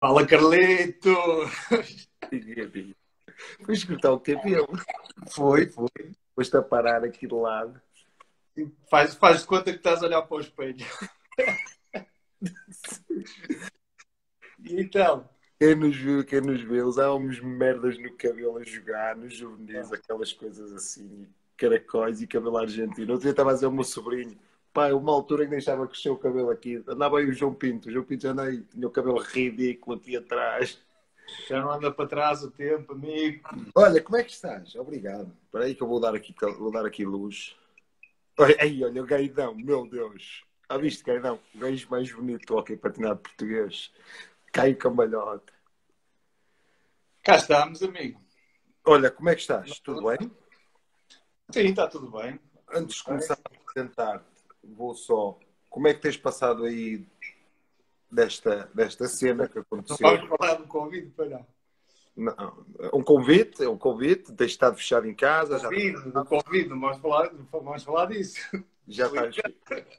Fala, Carlito! Fui cortar o cabelo. Foi. Foste a parar aqui de lado. Faz de conta que estás a olhar para o espelho. E então? Quem nos vê, usávamos merdas no cabelo a jogar, nos juvenis, aquelas coisas assim, caracóis e cabelo argentino. Outro dia estava a dizer ao meu sobrinho, pá, uma altura em que deixava crescer o cabelo aqui, andava aí o João Pinto já anda aí, tinha o cabelo ridículo aqui atrás. Já não anda para trás o tempo, amigo. Olha, como é que estás? Obrigado. Espera aí que eu vou dar aqui luz. Olha, o gaidão, meu Deus. Já viste, gaidão? O gajo mais bonito do hóquei patinado português. Caio Cambalhota. Cá estamos, amigo. Olha, como é que estás? Tudo bem? Sim, está tudo bem. Antes de começar a apresentar-te, vou só... Como é que tens passado aí desta cena que Não aconteceu? vamos falar do Covid, para não. Não, é um convite, tens estado fechado em casa, Do Covid, não vamos falar disso. já estás...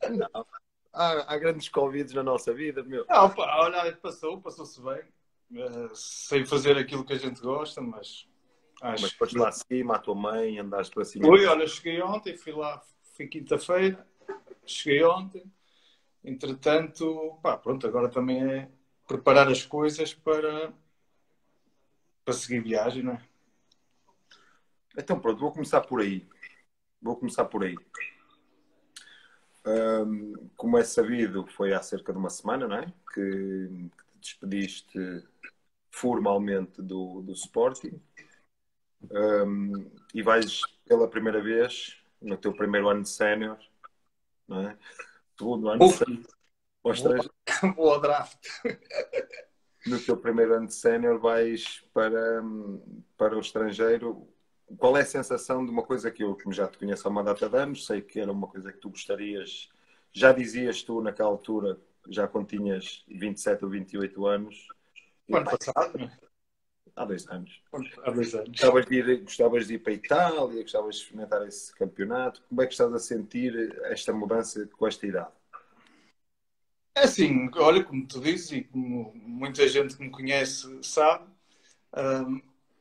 Não, há grandes convites na nossa vida, meu. Não, pá, olha, passou-se bem. Sem fazer aquilo que a gente gosta, mas Mas acho foste que... lá acima, à tua mãe, andaste para cima. Fui, olha, cheguei ontem, fui quinta-feira, cheguei ontem. Entretanto, pá, pronto, agora também é preparar as coisas para seguir viagem, não é? Então pronto, vou começar por aí. Como é sabido, foi há cerca de uma semana, não é? Que te despediste formalmente do Sporting. E vais pela primeira vez no teu primeiro ano de sénior, não é? Segundo ano de sénior. Vou ao draft. No teu primeiro ano de sénior vais para o estrangeiro. Qual é a sensação de uma coisa que eu, como já te conheço há uma data de anos, sei que era uma coisa que tu gostarias, já dizias tu naquela altura, já quando tinhas 27 ou 28 anos. O ano passado, não é? Há 2 anos. Há 2 anos. Gostavas de ir para a Itália, gostavas de experimentar esse campeonato. Como é que estás a sentir esta mudança com esta idade? É assim, olha, como tu dizes e como muita gente que me conhece sabe,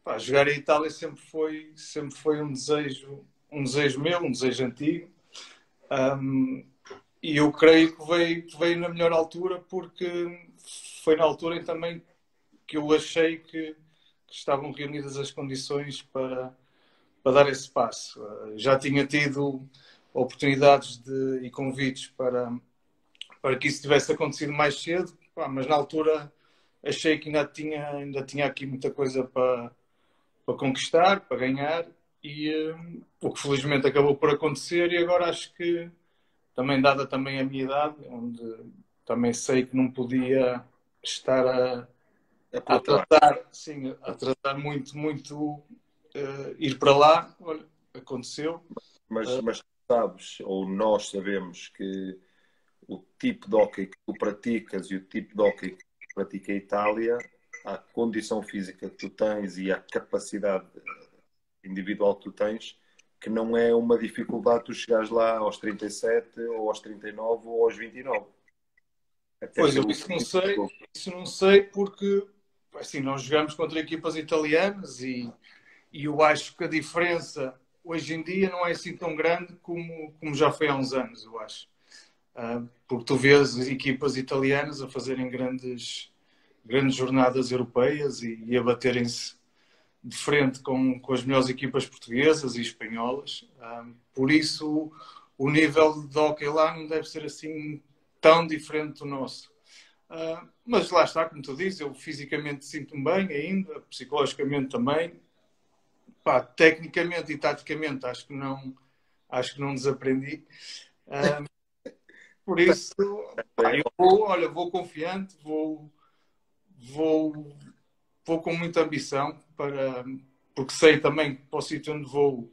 pá, jogar em Itália sempre foi um desejo meu, um desejo antigo. E eu creio que veio na melhor altura, porque foi na altura em também que eu achei que estavam reunidas as condições para dar esse passo. Já tinha tido oportunidades e convites para que isso tivesse acontecido mais cedo, pá, mas na altura achei que ainda tinha aqui muita coisa para conquistar, para ganhar, e o que felizmente acabou por acontecer. E agora acho que, também dada também a minha idade, onde também sei que não podia estar a Aproveitar. atrasar, sim, a atrasar muito ir para lá. Olha, aconteceu. Mas sabes, ou nós sabemos que o tipo de hóquei que tu praticas e o tipo de hóquei que pratica a Itália, a condição física que tu tens e a capacidade individual que tu tens, que não é uma dificuldade tu chegares lá aos 37 ou aos 39 ou aos 29. Até Pois, eu pelo isso não sei porque, assim, nós jogamos contra equipas italianas e eu acho que a diferença hoje em dia não é assim tão grande como já foi há uns anos, eu acho. Porque tu vês equipas italianas a fazerem grandes jornadas europeias e a baterem-se de frente com as melhores equipas portuguesas e espanholas. Por isso, o nível de hóquei lá não deve ser assim tão diferente do nosso. Mas lá está, como tu dizes, eu fisicamente sinto-me bem ainda, psicologicamente também. Pá, tecnicamente e taticamente acho que não desaprendi. Por isso, pá, eu vou confiante, vou, vou com muita ambição, porque sei também que para o sítio onde vou,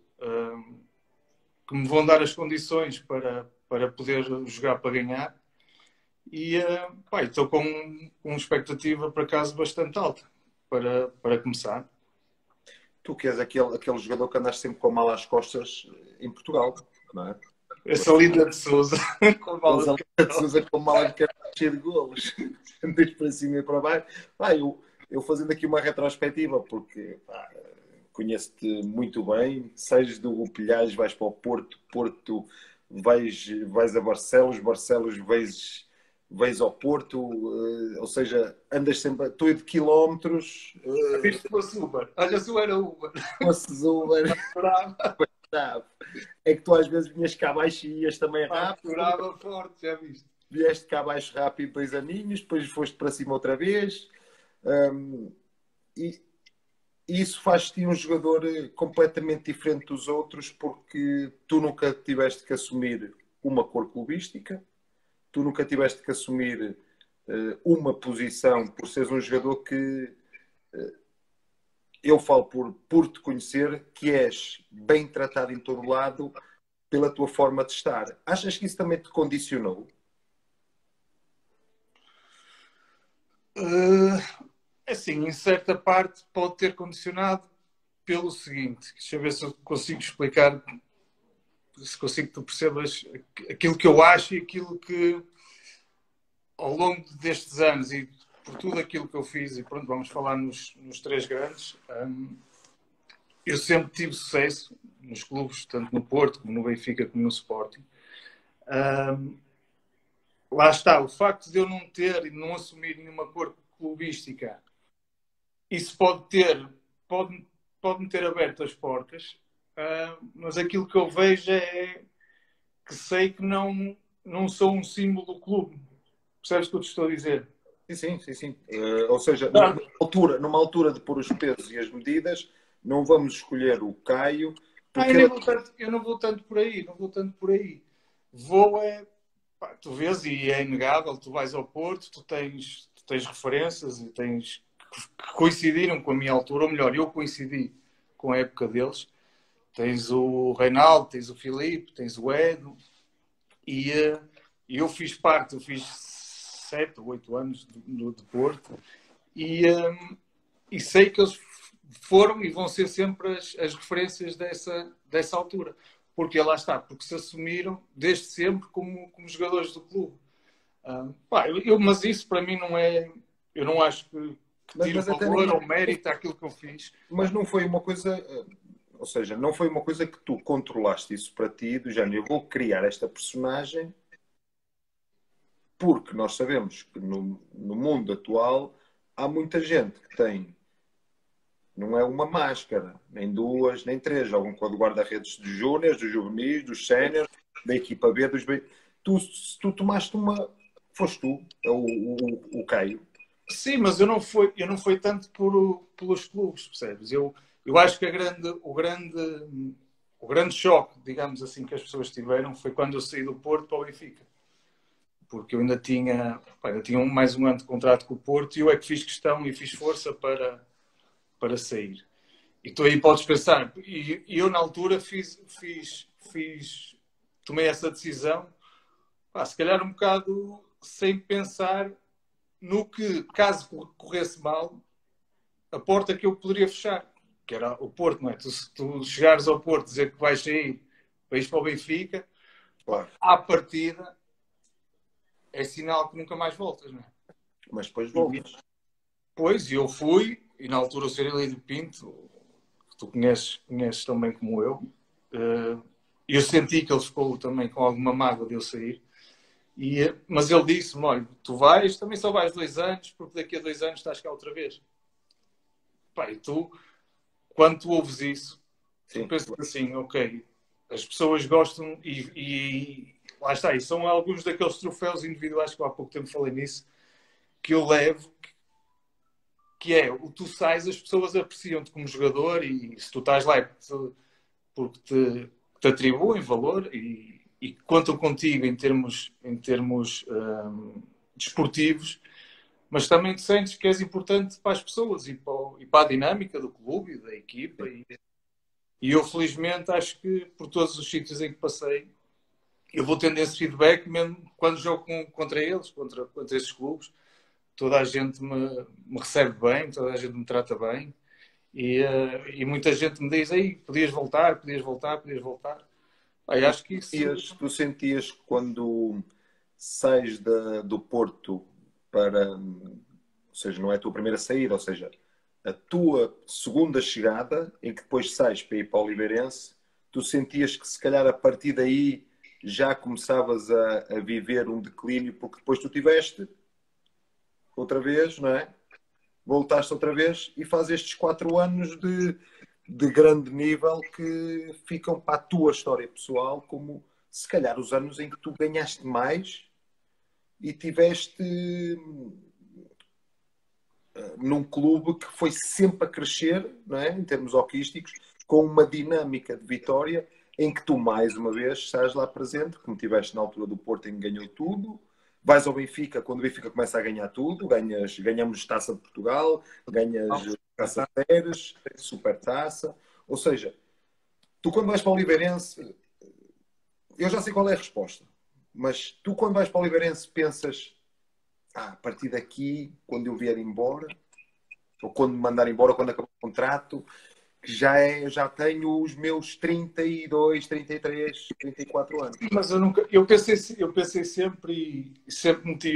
que me vão dar as condições para poder jogar para ganhar. E pá, estou com uma expectativa, por acaso, bastante alta para começar. Tu que és aquele jogador que andaste sempre com a mala às costas em Portugal, não é? Essa linda de Sousa, com Mas mala a de Linda de Sousa com mala de cartão cheia de golos. Andas para cima e para baixo. Pá, eu fazendo aqui uma retrospectiva, porque pá, conheço-te muito bem, sejas do Pilhais, vais para o Porto, Porto, vais a Barcelos, Barcelos vais ao Porto, ou seja, andas sempre, tu é de quilómetros, Isto fosse Uber. Olha, se eu era Uber. fosses Uber, Faturava, sabe? É que tu às vezes vinhas cá abaixo e ias também rápido, faturava forte, já viste? vieste cá abaixo rápido 2 aninhos, depois foste para cima outra vez. hum, e, e isso faz-te um jogador completamente diferente dos outros porque tu nunca tiveste que assumir uma cor clubística, tu nunca tiveste que assumir uma posição por seres um jogador que eu falo por te conhecer que és bem tratado em todo lado pela tua forma de estar. Achas que isso também te condicionou? Assim, em certa parte pode ter condicionado pelo seguinte, deixa eu ver se eu consigo explicar, se consigo que tu percebas aquilo que eu acho e aquilo que ao longo destes anos e por tudo aquilo que eu fiz, e pronto, vamos falar nos três grandes, eu sempre tive sucesso nos clubes, tanto no Porto, como no Benfica, como no Sporting. Lá está, o facto de eu não ter e não assumir nenhuma cor clubística, isso pode, pode-me ter aberto as portas, mas aquilo que eu vejo é que sei que não sou um símbolo do clube. Percebes o que eu te estou a dizer? Sim, sim, sim, sim. Ou seja, Claro. numa altura de pôr os pesos e as medidas, não vamos escolher o Caio, Eu, porque nem ele vou tanto, eu não vou tanto por aí, não vou tanto por aí. Vou é, pá, tu vês e é inegável, tu vais ao Porto, tu tens referências e tens que coincidiram com a minha altura, ou melhor, eu coincidi com a época deles. Tens o Reinaldo, tens o Filipe, tens o Edo, e eu fiz parte, eu fiz 7 ou 8 anos de Porto, e, e sei que eles foram e vão ser sempre as referências dessa altura. Porque lá está, porque se assumiram desde sempre como jogadores do clube. Mas isso para mim não é. Eu não acho que mas, tire mas até valor nem, ou mérito àquilo que eu fiz. mas não foi uma coisa, ou seja, não foi uma coisa que tu controlaste isso para ti, do género, eu vou criar esta personagem porque nós sabemos que no mundo atual há muita gente que tem, não é uma máscara, nem duas, nem três, jogam com a do guarda-redes dos júniores, dos juvenis, dos séniores, da equipa B, dos B. Tu tomaste uma, foste tu, é o Caio. Sim, mas eu não fui tanto pelos clubes, percebes? Eu acho que o grande choque, digamos assim, que as pessoas tiveram foi quando eu saí do Porto para o Benfica. Porque eu ainda tinha mais um ano de contrato com o Porto e eu é que fiz questão e fiz força para sair. E tu aí podes pensar, e eu na altura tomei essa decisão, se calhar um bocado sem pensar no que, caso corresse mal, a porta que eu poderia fechar, que era o Porto, não é? Se tu chegares ao Porto dizer que vais sair para ir para o Benfica, Claro. à partida é sinal que nunca mais voltas, não é? Mas depois E, voltas. pois, eu fui, e na altura o Sr. do Pinto, que tu conheces tão bem como eu senti que ele ficou também com alguma mágoa de eu sair. Mas ele disse-me, olha, tu vais, também só vais 2 anos, porque daqui a 2 anos estás cá outra vez. Pá, e tu, quando tu ouves isso, tu Sim. pensas assim, ok, as pessoas gostam e lá está, e são alguns daqueles troféus individuais que eu há pouco tempo falei nisso, que eu levo, que é, o tu sais, as pessoas apreciam-te como jogador e se tu estás lá é porque te atribuem valor e contam contigo em termos desportivos, mas também te sentes que és importante para as pessoas e para a dinâmica do clube e da equipa. E eu, felizmente, acho que por todos os sítios em que passei, eu vou tendo esse feedback mesmo quando jogo contra eles, contra esses clubes. Toda a gente me recebe bem, toda a gente me trata bem. E muita gente me diz, aí, podias voltar, podias voltar, podias voltar. Eu acho que isso... Tu sentias que quando sais do Porto para... Ou seja, não é a tua primeira saída, ou seja, a tua segunda chegada, em que depois sais para ir para o Oliveirense, tu sentias que se calhar a partir daí já começavas a viver um declínio, porque depois tu tiveste outra vez, não é? Voltaste outra vez e fazes estes 4 anos de grande nível que ficam para a tua história pessoal como se calhar os anos em que tu ganhaste mais e tiveste num clube que foi sempre a crescer, não é? Em termos hoquísticos, com uma dinâmica de vitória em que tu mais uma vez estás lá presente, como tiveste na altura do Porto em que ganhou tudo. Vais ao Benfica, quando o Benfica começa a ganhar tudo, ganhamos Taça de Portugal, ganhas Taça Teres, Super Taça. Ou seja, tu quando vais para o Oliveirense, eu já sei qual é a resposta, mas tu quando vais para o Oliveirense pensas, a partir daqui, quando eu vier embora, ou quando me mandar embora, quando acabar o contrato, que já tenho os meus 32, 33, 34 anos. Mas eu pensei sempre e sempre meti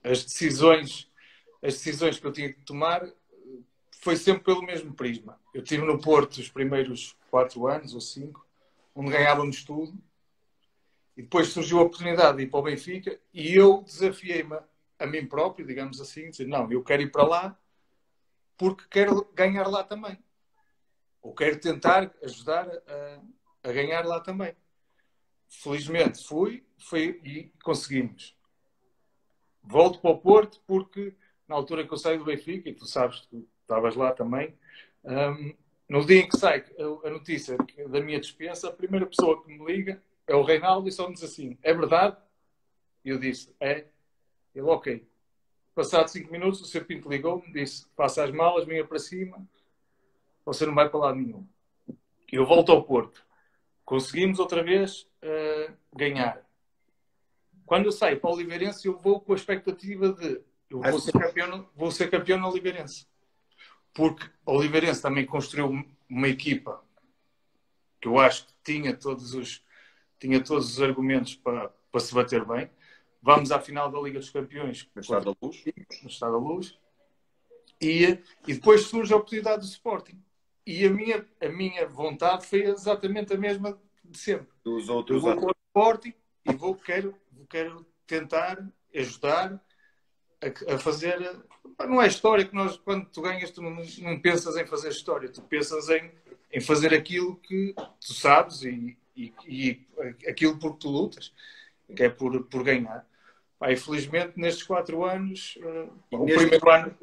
as decisões que eu tinha que tomar foi sempre pelo mesmo prisma. Eu estive no Porto os primeiros 4 anos ou 5, onde ganhávamos tudo, e depois surgiu a oportunidade de ir para o Benfica e eu desafiei-me a mim próprio, digamos assim, dizer, não, eu quero ir para lá porque quero ganhar lá também. Ou quero tentar ajudar a ganhar lá também. Felizmente fui e conseguimos. Volto para o Porto porque na altura que eu saio do Benfica, e tu sabes que tu estavas lá também, no dia em que sai a notícia da minha dispensa, a primeira pessoa que me liga é o Reinaldo e só me diz assim, é verdade? E eu disse, é. Ele, ok. Passados 5 minutos, o Sr. Pinto ligou-me, disse, faça as malas, venha para cima, você não vai para lado nenhum. Eu volto ao Porto. Conseguimos outra vez ganhar. Quando eu saio para o Oliveirense, eu vou com a expectativa de eu vou ser campeão no Oliveirense. Porque o Oliveirense também construiu uma equipa que eu acho que tinha todos os argumentos para se bater bem. Vamos à final da Liga dos Campeões. No Estado da Luz. No Estado da Luz. E depois surge a oportunidade do Sporting. E a minha vontade foi exatamente a mesma de sempre. Dos outros eu vou para o Sporting e quero tentar ajudar a fazer... Não é história que nós, quando tu ganhas, tu não pensas em fazer história. Tu pensas em fazer aquilo que tu sabes e aquilo por que tu lutas, que é por ganhar. E felizmente, nestes 4 anos, o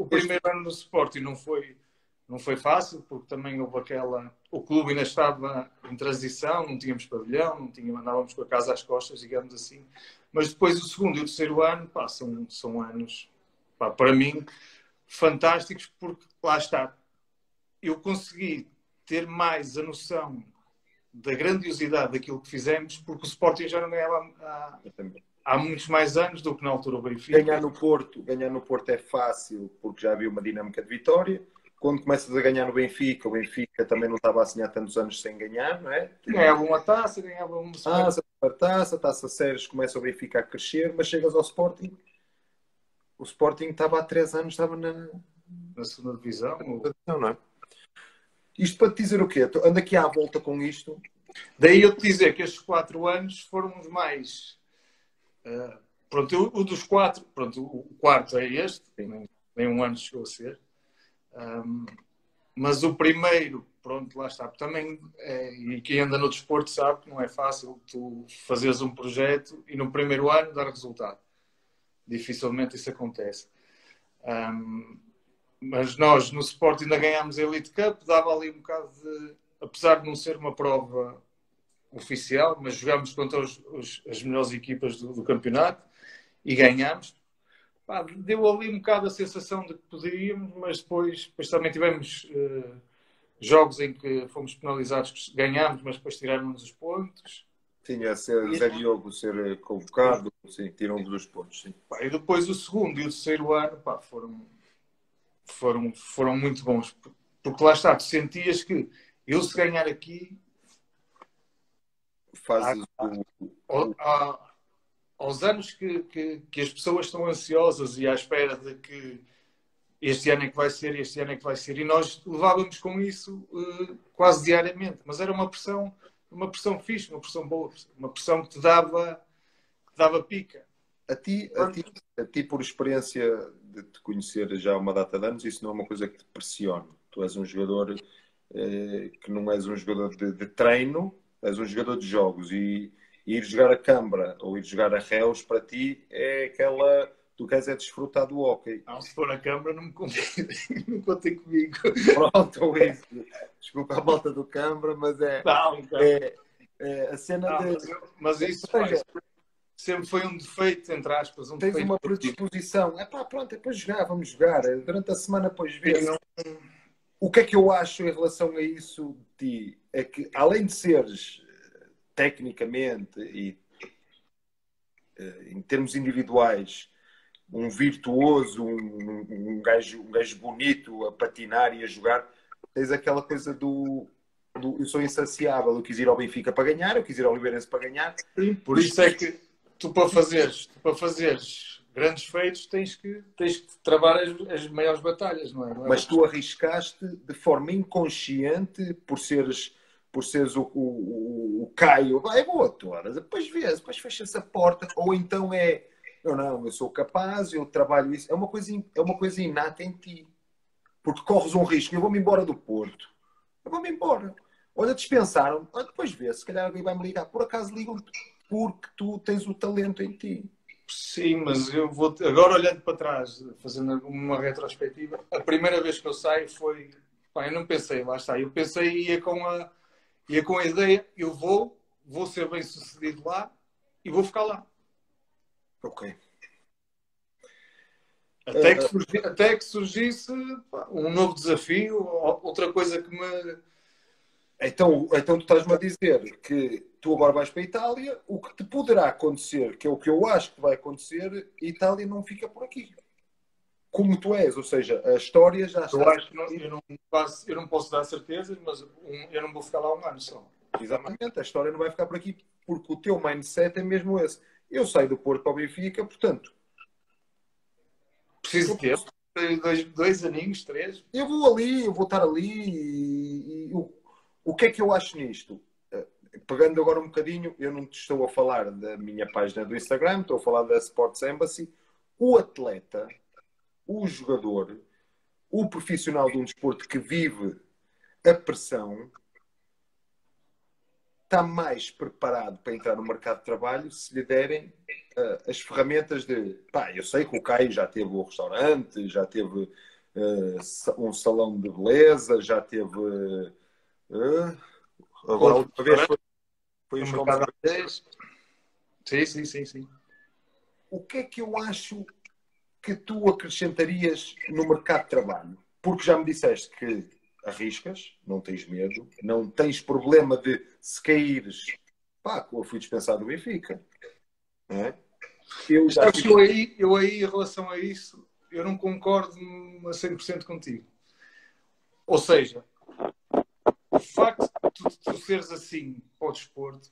primeiro ano do Sporting não foi fácil, porque também houve o clube ainda estava em transição, não tínhamos pavilhão, andávamos com a casa às costas, digamos assim. Mas depois o segundo e o terceiro ano, são anos, para mim, fantásticos, porque lá está, eu consegui ter mais a noção da grandiosidade daquilo que fizemos, porque o Sporting já não ganhava há muitos mais anos do que na altura o Benfica. Ganhar no Porto é fácil, porque já havia uma dinâmica de vitória. Quando começas a ganhar no Benfica, o Benfica também não estava assim há tantos anos sem ganhar, não é? Ganhava uma taça, ganhava uma taça Séries, começa o Benfica a crescer, mas chegas ao Sporting, o Sporting estava há 3 anos, estava na segunda divisão. Não é? Isto para te dizer o quê? Ando aqui à volta com isto. Daí eu te dizer que estes 4 anos foram os mais... pronto, o dos 4, pronto, o quarto é este, nem um ano chegou a ser. Mas o primeiro, pronto, lá está. Também, e quem anda no desporto sabe que não é fácil tu fazeres um projeto e no primeiro ano dar resultado. Dificilmente isso acontece. Mas nós, no Sport, ainda ganhámos a Elite Cup, dava ali um bocado de... Apesar de não ser uma prova oficial, mas jogámos contra as melhores equipas do campeonato e ganhámos. Deu ali um bocado a sensação de que poderíamos, mas depois também tivemos jogos em que fomos penalizados, ganhámos, mas depois tiraram-nos os pontos. Tinha Zé Diogo ser convocado, sim, tiram-nos os pontos. Sim. E depois o segundo e o terceiro ano foram muito bons, porque lá está, tu sentias que eu se ganhar aqui fazes aos anos que as pessoas estão ansiosas e à espera de que este ano é que vai ser, este ano é que vai ser. E nós levávamos com isso quase diariamente. Mas era uma pressão fixe, uma pressão boa, uma pressão que te dava pica. A ti, por experiência de te conhecer já há uma data de anos, isso não é uma coisa que te pressione. Tu és um jogador que não és um jogador de treino, és um jogador de jogos. E ir jogar a Câmara ou ir jogar a Reus, para ti, é aquela... Tu queres é desfrutar do hóquei. Não, se for a Câmara, não me convidem, não contem comigo. Pronto, é isso. Desculpa a malta do Câmara, mas é a cena não, de... Mas isso sempre foi um defeito, entre aspas. Tens uma predisposição. É pá, pronto, depois jogar, vamos jogar. Durante a semana, depois ver. O que é que eu acho em relação a isso de ti? É que, além de seres tecnicamente e em termos individuais um virtuoso, um gajo bonito a patinar e a jogar, tens aquela coisa do eu sou insaciável, eu quis ir ao Benfica para ganhar, eu quis ir ao Oliveirense para ganhar. Sim, por isso é que tu para fazeres grandes feitos tens que travar as maiores batalhas, não é? Mas tu arriscaste de forma inconsciente por seres o Caio, vai, vou a todas, depois vês, depois fecha-se a porta, ou então eu sou capaz, eu trabalho isso, é uma coisa inata em ti, porque corres um risco, eu vou-me embora do Porto, eu vou-me embora, olha, dispensaram, depois vês, se calhar alguém vai-me ligar, por acaso ligam-te, porque tu tens o talento em ti. Sim, mas eu vou agora olhando para trás, fazendo uma retrospectiva, a primeira vez que eu saio foi, eu não pensei, lá está, eu pensei ia com a ideia, eu vou ser bem sucedido lá e vou ficar lá. Ok. Até que surgisse um novo desafio, outra coisa que me... Então tu estás-me a dizer que tu agora vais para a Itália, o que te poderá acontecer, que é o que eu acho que vai acontecer, a Itália não fica por aqui. Como tu és, ou seja, a história já está... Eu acho que eu não posso dar certezas, mas eu não vou ficar lá um ano só. Exatamente, a história não vai ficar por aqui, porque o teu mindset é mesmo esse. Eu saio do Porto para o Benfica, portanto... Preciso de tempo, dois aninhos, 3. Eu vou estar ali e o que é que eu acho nisto? Pegando agora um bocadinho, eu não te estou a falar da minha página do Instagram, estou a falar da Sports Embassy. O atleta, o jogador, o profissional de um desporto que vive a pressão está mais preparado para entrar no mercado de trabalho se lhe derem as ferramentas de... eu sei que o Caio já teve um restaurante, já teve um salão de beleza, já teve... agora a última vez foi os comerciais. Sim. O que é que eu acho que tu acrescentarias no mercado de trabalho? Porque já me disseste que arriscas, não tens medo, não tens problema de se caíres. Eu fui dispensado do Benfica. Não é? Eu aí, em relação a isso, eu não concordo a 100% contigo. Ou seja, o facto de tu seres assim para o desporto,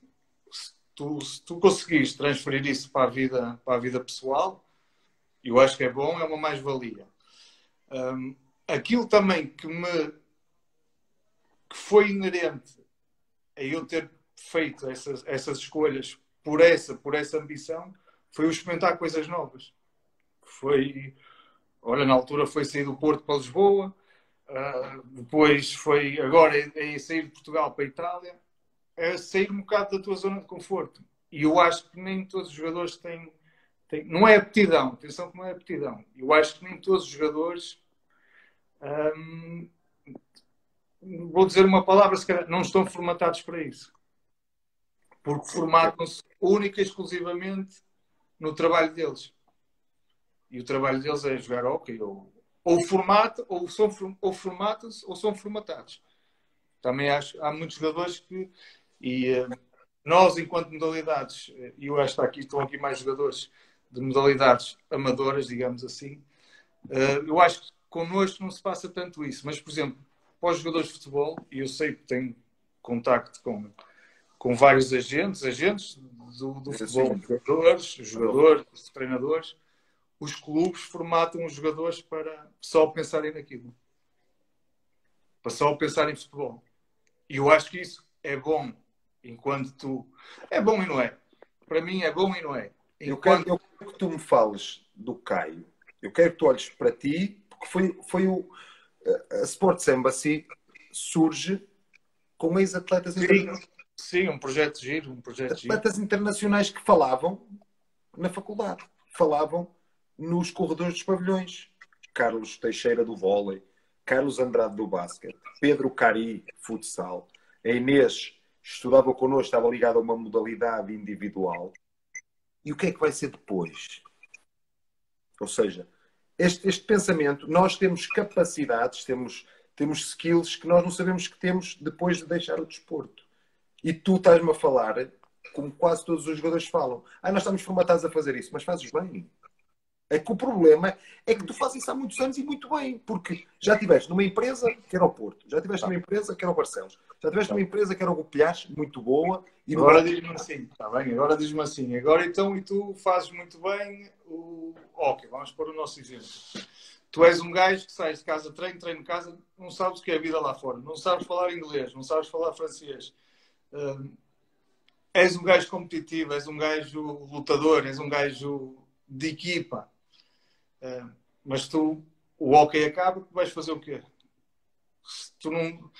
se tu conseguires transferir isso para a vida pessoal, eu acho que é bom, é uma mais-valia. Aquilo também que foi inerente a eu ter feito essas escolhas por essa ambição, foi o experimentar coisas novas. Na altura foi sair do Porto para Lisboa, depois foi, agora é sair de Portugal para a Itália, é sair um bocado da tua zona de conforto. E eu acho que nem todos os jogadores têm não é aptidão, atenção que não é aptidão. Eu acho que nem todos os jogadores, vou dizer uma palavra, se calhar, não estão formatados para isso. Porque formatam-se única e exclusivamente no trabalho deles. E o trabalho deles é jogar hóquei, ou formatam-se ou são formatados. Também há muitos jogadores que... nós, enquanto modalidades, e eu acho que estão aqui mais jogadores de modalidades amadoras, digamos assim, eu acho que connosco não se passa tanto isso. Mas, por exemplo, para os jogadores de futebol, e eu sei que tenho contacto com vários agentes do futebol, jogadores, treinadores. Os clubes formatam os jogadores para só pensarem naquilo. Para só pensar em futebol. E eu acho que isso é bom enquanto tu... É bom e não é. Para mim é bom e não é. Enquanto... Eu quero que tu me fales do Caio. Eu quero que tu olhes para ti, porque foi a Sports Embassy surge com ex-atletas internacionais. Sim, um projeto giro. Atletas internacionais que falavam na faculdade. Falavam nos corredores dos pavilhões. Carlos Teixeira do vôlei, Carlos Andrade do basquete, Pedro Cari, futsal. A Inês estudava connosco, estava ligada a uma modalidade individual. E o que é que vai ser depois? Ou seja, este pensamento, nós temos capacidades, temos skills que nós não sabemos que temos depois de deixar o desporto. E tu estás-me a falar, como quase todos os jogadores falam, nós estamos formatados a fazer isso, mas fazes bem. É que o problema é que tu fazes isso há muitos anos e muito bem, porque já estiveste numa empresa que era o Porto, já estiveste numa empresa que era o Barcelos, já estiveste numa empresa que era o Gopilhás, muito boa. E agora diz-me assim, está bem, agora diz-me assim, agora então e tu fazes muito bem o hockey, vamos pôr o nosso exemplo. Tu és um gajo que sais de casa, treino de casa, não sabes o que é a vida lá fora, não sabes falar inglês, não sabes falar francês. És um gajo competitivo, és um gajo lutador, és um gajo de equipa. Mas tu, o hockey acaba, tu vais fazer o quê? Se tu não...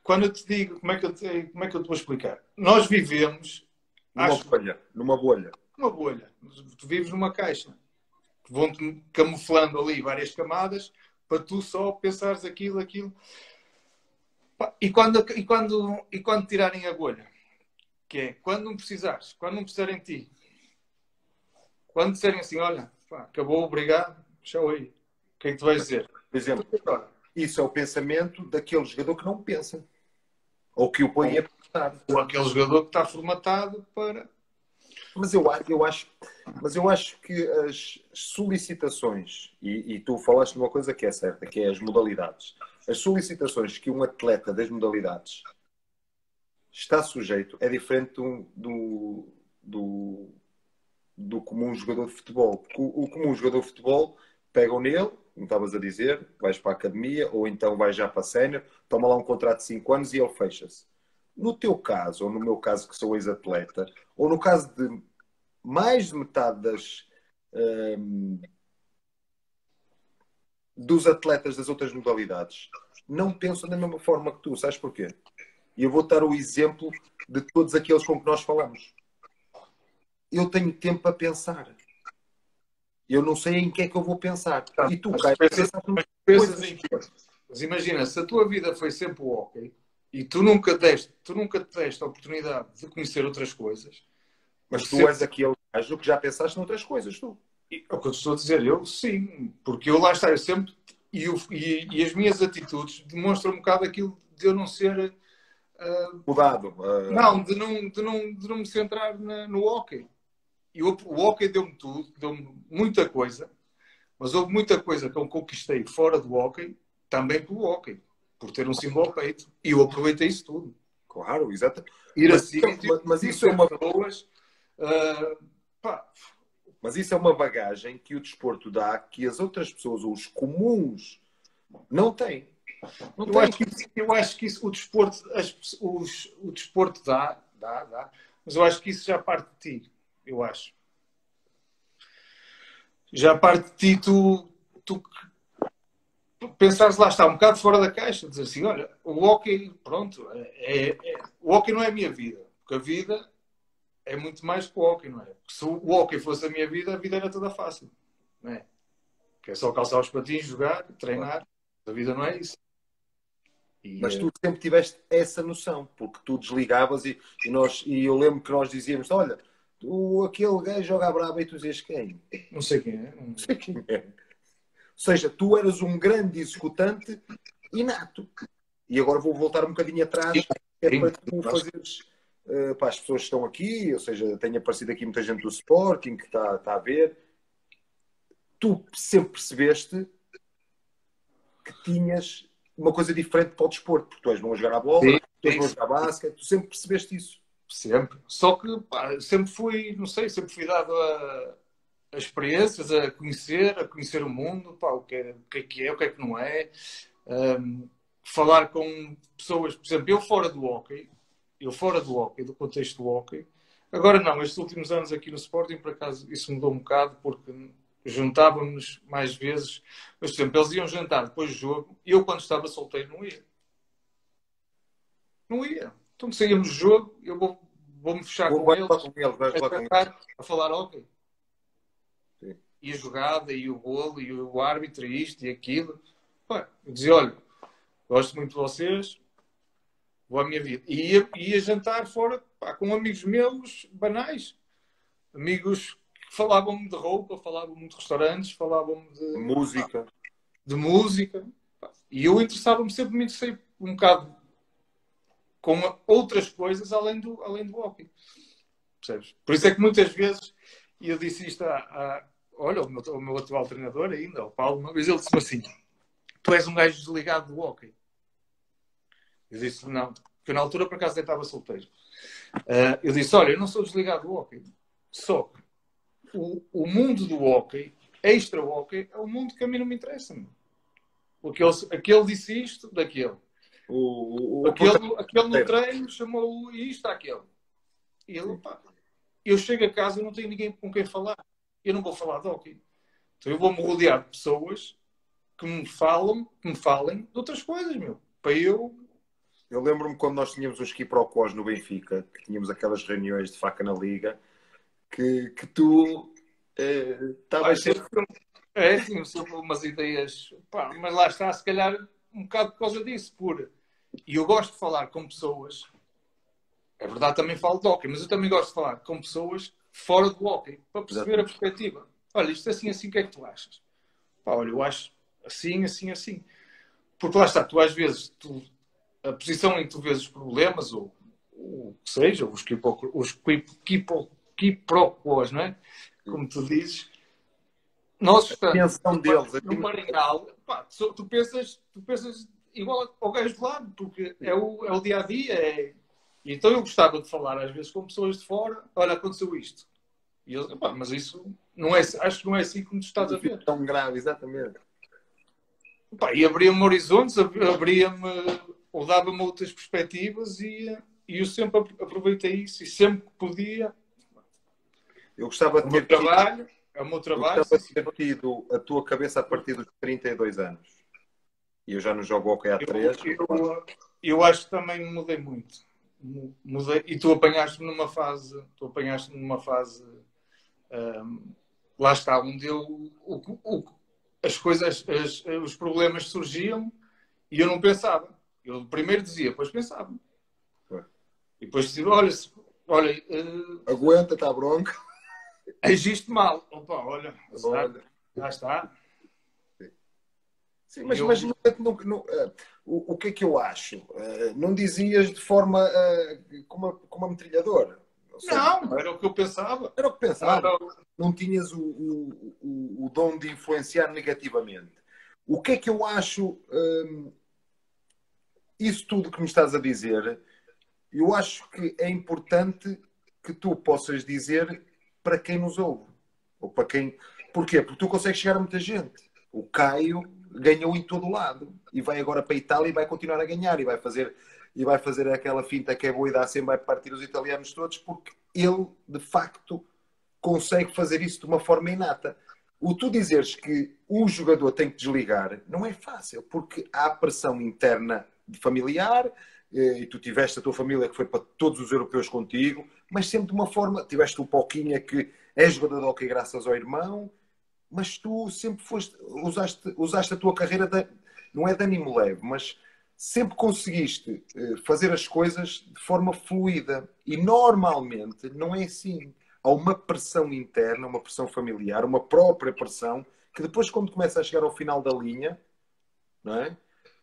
Quando eu te digo, como é que eu te vou explicar? Nós vivemos... Numa bolha. Numa bolha. Tu vives numa caixa. Vão-te camuflando ali várias camadas para tu só pensares aquilo. E quando tirarem a bolha? Que é, quando não precisares, quando não precisarem de ti. Quando disserem assim, olha, acabou, obrigado, tchau aí. O que é que tu vais dizer? Por exemplo, isso é o pensamento daquele jogador que não pensa. Ou que o põe a pensar. Ou aquele jogador que está formatado para... Mas eu acho que as solicitações, e tu falaste de uma coisa que é certa, que é as modalidades. As solicitações que um atleta das modalidades está sujeito é diferente do comum jogador de futebol. Porque o comum jogador de futebol pegam nele, como estavas a dizer, vais para a academia, ou então vais já para a sénior, toma lá um contrato de 5 anos e ele fecha-se. No teu caso, ou no meu caso que sou ex-atleta, ou no caso de mais de metade dos atletas das outras modalidades, não pensam da mesma forma que tu. Sabes porquê? E eu vou dar o exemplo de todos aqueles com que nós falamos. Eu tenho tempo para pensar. Eu não sei em que é que eu vou pensar. E tu, Caio, pensas em quê? Mas imagina, se a tua vida foi sempre o hockey e tu nunca te deste a oportunidade de conhecer outras coisas. Mas tu és aquele gajo que já pensaste noutras coisas, tu. É o que eu te estou a dizer. Eu sim, porque eu lá está, eu sempre... E as minhas atitudes demonstram um bocado aquilo de eu não ser... mudado. Não, de não me centrar no hockey. E o hockey deu-me tudo, deu-me muita coisa, mas houve muita coisa que eu conquistei fora do hockey, também pelo hockey, por ter um símbolo ao peito. E eu aproveitei isso tudo. Claro, exato. Ir assim, mas isso é uma... pessoas... Mas isso é uma bagagem que o desporto dá que as outras pessoas, os comuns, não têm. Eu acho que isso o desporto, o desporto dá, mas eu acho que isso já parte de ti, eu acho. Já parte de ti, tu pensares lá está, um bocado fora da caixa, dizer assim, olha, o hockey, pronto, o hockey não é a minha vida, porque a vida é muito mais que o hockey, não é? Porque se o hockey fosse a vida era toda fácil, não é? Que é só calçar os patins, jogar, treinar, a vida não é isso. Mas tu sempre tiveste essa noção, porque tu desligavas e eu lembro que nós dizíamos, olha, aquele gajo joga a brava e tu dizias quem? Não sei quem é. Não sei quem é. Ou seja, tu eras um grande executante inato. E agora vou voltar um bocadinho atrás, para tu fazeres para as pessoas que estão aqui, ou seja, tem aparecido aqui muita gente do Sporting que está a ver. Tu sempre percebeste que tinhas uma coisa diferente para o desporto, porque tu és bom a jogar a bola, depois vou jogar basquete. Tu sempre percebeste isso? Sempre. Só que pá, sempre fui, não sei, sempre fui dado a experiências, a conhecer o mundo, pá, o que é que não é. Falar com pessoas, por exemplo, eu fora do hóquei, do contexto do hóquei. Agora não, estes últimos anos aqui no Sporting, por acaso, isso mudou um bocado, porque juntávamos mais vezes. Mas, por exemplo, eles iam jantar depois do jogo, e eu, quando estava solteiro, não ia. Não ia. Então, saímos do jogo, eu vou-me fechar com Vais eles, lá com eles, vais lá com eles. a falar hóquei. Sim. E a jogada, e o golo, e o árbitro, e isto e aquilo. Pá, eu dizia, olha, gosto muito de vocês, vou à minha vida. E ia jantar fora, pá, com amigos meus, banais. Amigos que falavam-me de roupa, falavam-me de restaurantes, falavam-me de música. Pá. E eu sempre me interessei um bocado com outras coisas além do hóquei. Percebes? Por isso é que muitas vezes, e eu disse isto olha, o meu atual treinador ainda, o Paulo, uma vez ele disse-me assim, tu és um gajo desligado do hóquei. Eu disse, não, porque na altura por acaso eu estava solteiro. Eu disse, olha, eu não sou desligado do hóquei. Só que o mundo do hóquei, extra-hóquei, é um mundo que a mim não me interessa. Aquele disse isto, daquele. Aquele no treino chamou isto àquele. E ele, pá, eu chego a casa e não tenho ninguém com quem falar. Eu não vou falar de hóquei. Então eu vou-me rodear de pessoas que me falem de outras coisas, meu. Para eu... Eu lembro-me quando nós tínhamos os quiprocós no Benfica, que tínhamos aquelas reuniões de faca na liga, que tu estavas sempre... Tinha sempre umas ideias... Pá, mas lá está, se calhar, um bocado por causa disso. E eu gosto de falar com pessoas... É verdade, também falo de hóquei, mas eu também gosto de falar com pessoas fora do hóquei, para perceber a perspectiva. Olha, isto é assim, assim, o que é que tu achas? Pá, olha, eu acho assim, assim, assim. Porque lá está, tu às vezes, a posição em que tu vês os problemas, ou o que seja, os quiprocós, não é? Como tu dizes, nós estamos no Maringal, pá, tu pensas igual ao gajo de lado, porque é o dia-a-dia, Então eu gostava de falar às vezes com pessoas de fora, olha, aconteceu isto. E eles, mas isso não é, acho que não é assim como tu estás a ver. Tão grave, exatamente. E abria-me horizontes, abria-me, ou dava-me outras perspectivas e eu sempre aproveitei isso e sempre que podia. Eu gostava de ter trabalho, é o meu trabalho. Eu gostava de ter tido a tua cabeça a partir dos 32 anos. E eu já não jogo hóquei há 3. Eu acho que também mudei muito. Mudei, e tu apanhaste-me numa fase, lá está, onde as coisas, os problemas surgiam e eu não pensava. Eu primeiro dizia, depois pensava. E depois dizia, olha, aguenta, está bronca. Agiste mal. Opa, olha. Já está. Sim, mas o que é que eu acho? Não dizias de forma como uma metralhadora. Não, era o que eu pensava. Era o que pensava. Não tinhas o dom de influenciar negativamente. O que é que eu acho? Isso tudo que me estás a dizer, eu acho que é importante que tu possas dizer para quem nos ouve. Ou para quem... Porquê? Porque tu consegues chegar a muita gente. O Caio ganhou em todo lado e vai agora para a Itália e vai continuar a ganhar e vai fazer aquela finta que é boa e dá sempre, vai partir os italianos todos, porque ele de facto consegue fazer isso de uma forma inata. O tu dizeres que o jogador tem que desligar não é fácil, porque há pressão interna de familiar, e tu tiveste a tua família que foi para todos os europeus contigo, mas sempre de uma forma, tiveste o Poquinha que é jogador de hóquei graças ao irmão, mas tu sempre usaste a tua carreira, não é de ânimo leve, mas sempre conseguiste fazer as coisas de forma fluida. E normalmente não é assim. Há uma pressão interna, uma pressão familiar, uma própria pressão, que depois quando começa a chegar ao final da linha, não é?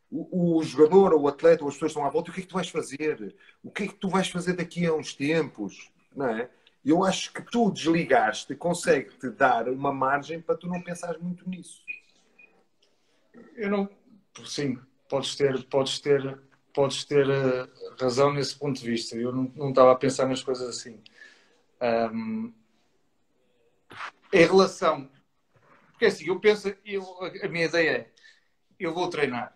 O jogador, ou o atleta, ou as pessoas estão à volta, o que é que tu vais fazer? O que é que tu vais fazer daqui a uns tempos? Não é? Eu acho que tu desligaste, consegue-te dar uma margem para tu não pensares muito nisso. Eu não... Sim, podes ter podes ter razão nesse ponto de vista. Eu não estava a pensar nas coisas assim. Em relação... Porque assim, eu penso... a minha ideia é, eu vou treinar.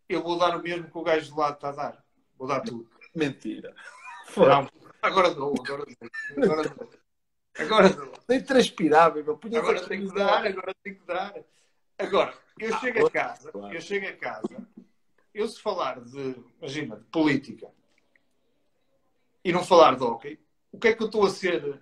Eu vou dar o mesmo que o gajo do lado está a dar. Vou dar tudo. Mentira. Não, agora dou. Nem transpirava, meu. Agora tenho que dar. Agora, eu chego a casa, eu se falar imagina, de política e não falar de hóquei, o que é que eu estou a ser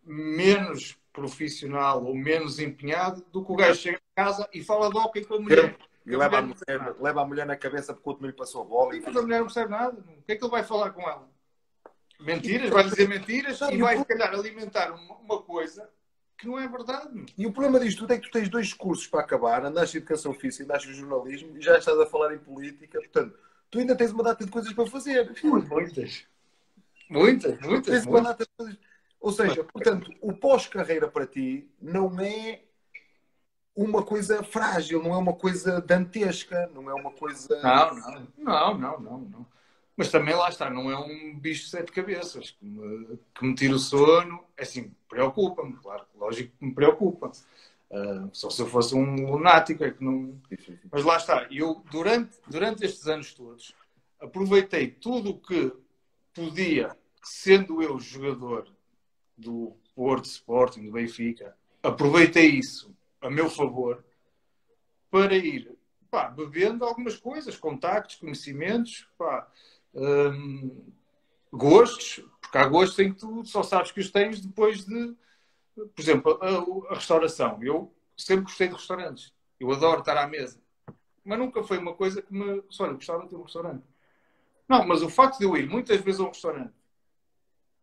menos profissional ou menos empenhado do que o gajo chega a casa e fala de hóquei com a mulher? E leva a mulher na cabeça porque o outro não lhe passou a bola. Mas a mulher não percebe nada. O que é que ele vai falar com ela? Mentiras? Vai dizer mentiras e vai, se calhar, alimentar uma coisa que não é verdade. E o problema disto tudo é que tu tens 2 cursos para acabar, andaste em Educação Física, andaste em Jornalismo e já estás a falar em Política. Portanto, tu ainda tens uma data de coisas para fazer. Muitas. Tens uma data de coisas. Ou seja, portanto, o pós-carreira para ti não é uma coisa frágil, não é uma coisa dantesca, não é uma coisa... Não. Mas também lá está, não é um bicho de 7 cabeças que me tira o sono. É assim, preocupa-me, claro, lógico que me preocupa. Só se eu fosse um lunático, é que não... Mas lá está, eu durante estes anos todos aproveitei tudo o que podia, sendo eu jogador do Porto, Sporting, do Benfica, aproveitei isso a meu favor para ir bebendo algumas coisas, contactos, conhecimentos, gostos, porque há gostos em que tu só sabes que os tens depois de, por exemplo, a restauração. Eu sempre gostei de restaurantes. Eu adoro estar à mesa. Mas nunca foi uma coisa que me... Olha, gostava de ter um restaurante. Não, mas o facto de eu ir muitas vezes a um restaurante,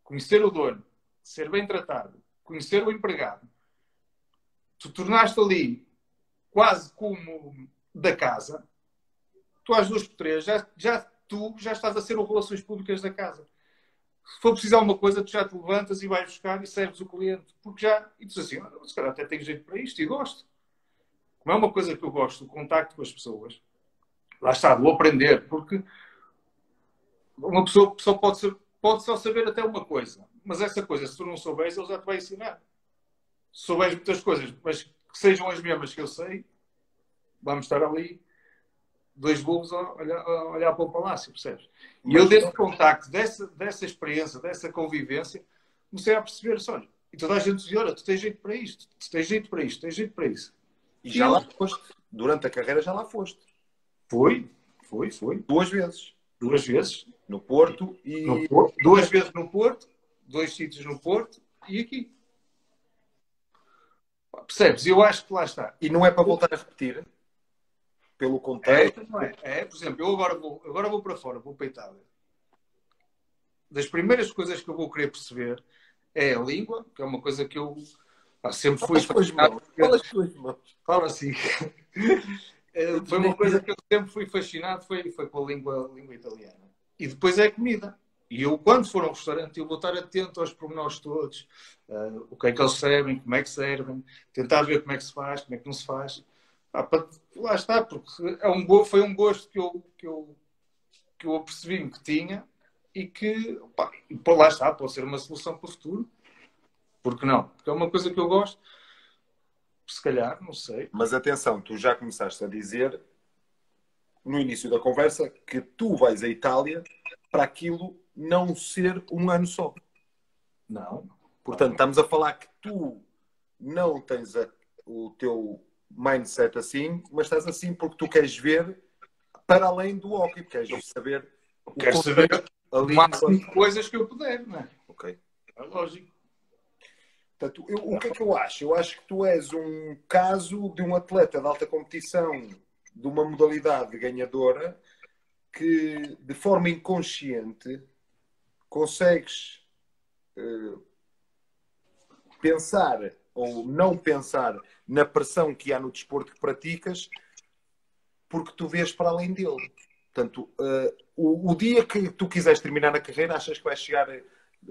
conhecer o dono, ser bem tratado, conhecer o empregado, tu tornaste ali quase como da casa, tu às 2 por 3 tu já estás a ser o relações públicas da casa. Se for precisar uma coisa, tu já te levantas e vais buscar e serves o cliente. Porque já... E tu dizes assim, se calhar até tenho jeito para isto e gosto. Como é uma coisa que eu gosto, o contacto com as pessoas, lá está, vou aprender. Porque uma pessoa só pode só saber até uma coisa. Mas essa coisa, se tu não souberes, ele já te vai ensinar. Se souberes muitas coisas, mas que sejam as mesmas que eu sei, vamos estar ali 2 bulbos a olhar para o palácio, percebes? E eu, desse contacto, dessa experiência, dessa convivência, comecei a perceber, olha, e toda a gente dizia, olha, tu tens jeito para isto, tu tens jeito para isto, tens jeito para isso. E já lá foste. Durante a carreira já lá foste. Foi. 2 vezes. 2 vezes. No Porto e... No Porto. 2 vezes no Porto, 2 sítios no Porto e aqui. Percebes? Eu acho que lá está. E não é para voltar a repetir? Pelo contexto? Não é. Por exemplo, eu agora vou para fora, vou para a Itália. Das primeiras coisas que eu vou querer perceber é a língua, que é uma coisa que eu sempre fui fascinado. Fala as tuas mãos. Fala assim. Foi uma coisa que eu sempre fui fascinado, foi com a língua italiana. E depois é a comida. E eu, quando for a um restaurante, eu vou estar atento aos pormenores todos. O que é que eles servem, como é que servem, tentar ver como é que se faz, como é que não se faz. Lá está, porque foi um gosto que eu apercebi-me que tinha e que, lá está, pode ser uma solução para o futuro. Porque não? Porque é uma coisa que eu gosto. Se calhar, não sei. Mas atenção, tu já começaste a dizer no início da conversa que tu vais à Itália para aquilo não ser um ano só. Não. Portanto, estamos a falar que tu não tens o teu mindset assim, mas estás assim porque tu queres ver para além do hóquei, queres saber Quero saber o máximo de coisas que eu puder, não é? Ok. É lógico. Portanto, o que é que eu acho? Eu acho que tu és um caso de um atleta de alta competição, de uma modalidade ganhadora, que de forma inconsciente consegues pensar ou não pensar na pressão que há no desporto que praticas, porque tu vês para além dele. Portanto, o dia que tu quiseres terminar a carreira, achas que vais chegar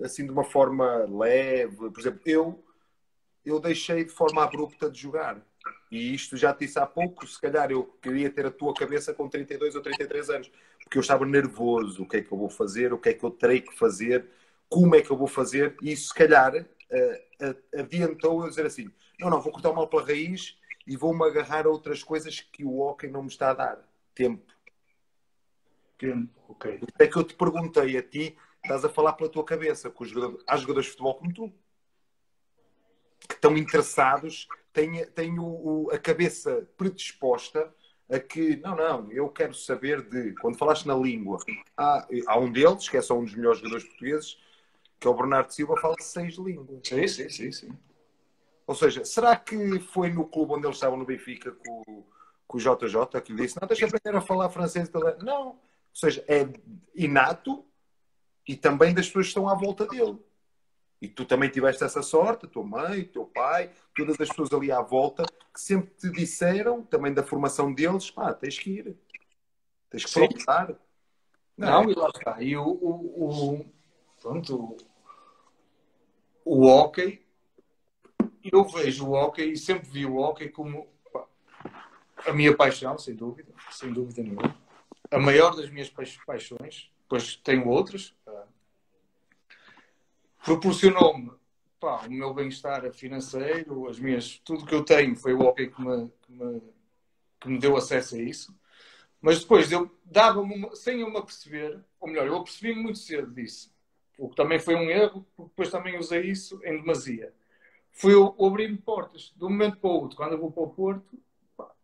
assim de uma forma leve? Por exemplo, eu deixei de forma abrupta de jogar. E isto já te disse há pouco, se calhar eu queria ter a tua cabeça com 32 ou 33 anos, porque eu estava nervoso, o que é que eu vou fazer, o que é que eu terei que fazer, como é que eu vou fazer, e isso se calhar adiantou eu dizer assim, não, vou cortar o mal pela raiz e vou-me agarrar a outras coisas que o hóquei não me está a dar. Tempo. Ok. É que eu te perguntei a ti, estás a falar pela tua cabeça, com há jogadores de futebol como tu, que estão interessados, têm a cabeça predisposta a que, não, eu quero saber de... Quando falaste na língua, há um deles, que é só um dos melhores jogadores portugueses, que é o Bernardo Silva, fala 6 línguas. Sim. Ou seja, será que foi no clube onde eles estavam no Benfica com o JJ que lhe disse, não, deixa eu aprender a falar francês e italiano? Não. Ou seja, é inato e também das pessoas que estão à volta dele. E tu também tiveste essa sorte, a tua mãe, o teu pai, todas as pessoas ali à volta, que sempre te disseram, também da formação deles, pá, tens que ir. Tens que procurar. Não, É? e lá está. E pronto, o hóquei, eu vejo o hóquei e sempre vi o hóquei como pá, a minha paixão, sem dúvida nenhuma. A maior das minhas paixões, depois tenho outras. Proporcionou-me o meu bem-estar financeiro, tudo que eu tenho foi o hóquei que me deu acesso a isso. Mas depois eu dava-me, sem eu me aperceber, ou melhor, eu apercebi-me muito cedo disso. O que também foi um erro, porque depois também usei isso em demasia. Foi eu abrir-me portas, de um momento para o outro. Quando eu vou para o Porto,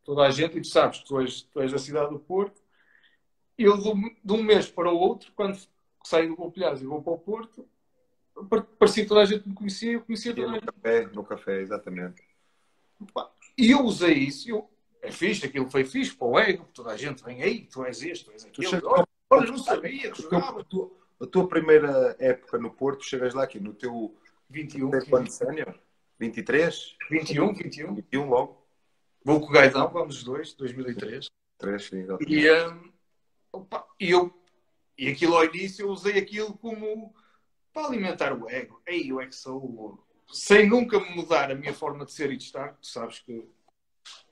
toda a gente, e tu sabes que tu és da cidade do Porto, eu de um mês para o outro, quando saio do Golpilhas e vou para o Porto, parecia que toda a gente me conhecia, eu conhecia toda a gente. No café, exatamente. E eu usei isso, é fixe, aquilo foi fixe para o ego, toda a gente vem aí, tu és este, tu és aquele. Olha, não sabia que jogava. A tua primeira época no Porto, chegas lá aqui no teu 21, quando sénior? 23? 21 logo. Vou com o Gaidão, vamos os dois, 2003. 3, sim, e aquilo ao início eu usei aquilo como para alimentar o ego. Ei, eu é que sou. Sem nunca mudar a minha forma de ser e de estar, tu sabes que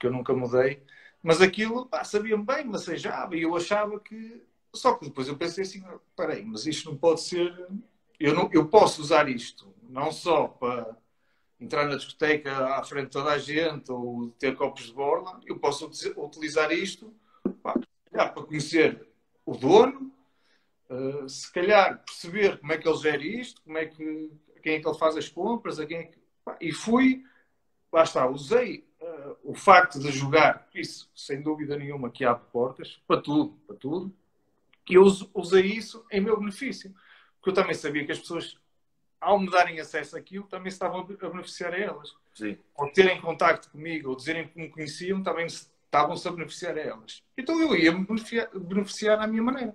eu nunca mudei, mas aquilo sabia-me bem, massajava e eu achava que. Só que depois eu pensei assim: peraí, mas isto não pode ser. Eu posso usar isto não só para entrar na discoteca à frente de toda a gente ou ter copos de borla, eu posso utilizar isto para conhecer o dono, se calhar perceber como é que ele gera isto, a quem é que ele faz as compras, e fui, lá está, usei o facto de jogar, isso sem dúvida nenhuma que abre portas, para tudo, e eu usei isso em meu benefício, porque eu também sabia que as pessoas, ao me darem acesso àquilo, também se estavam a beneficiar a elas. Sim. Ou terem contacto comigo, ou dizerem que me conheciam, também estavam-se a beneficiar a elas. Então eu ia me beneficiar à minha maneira.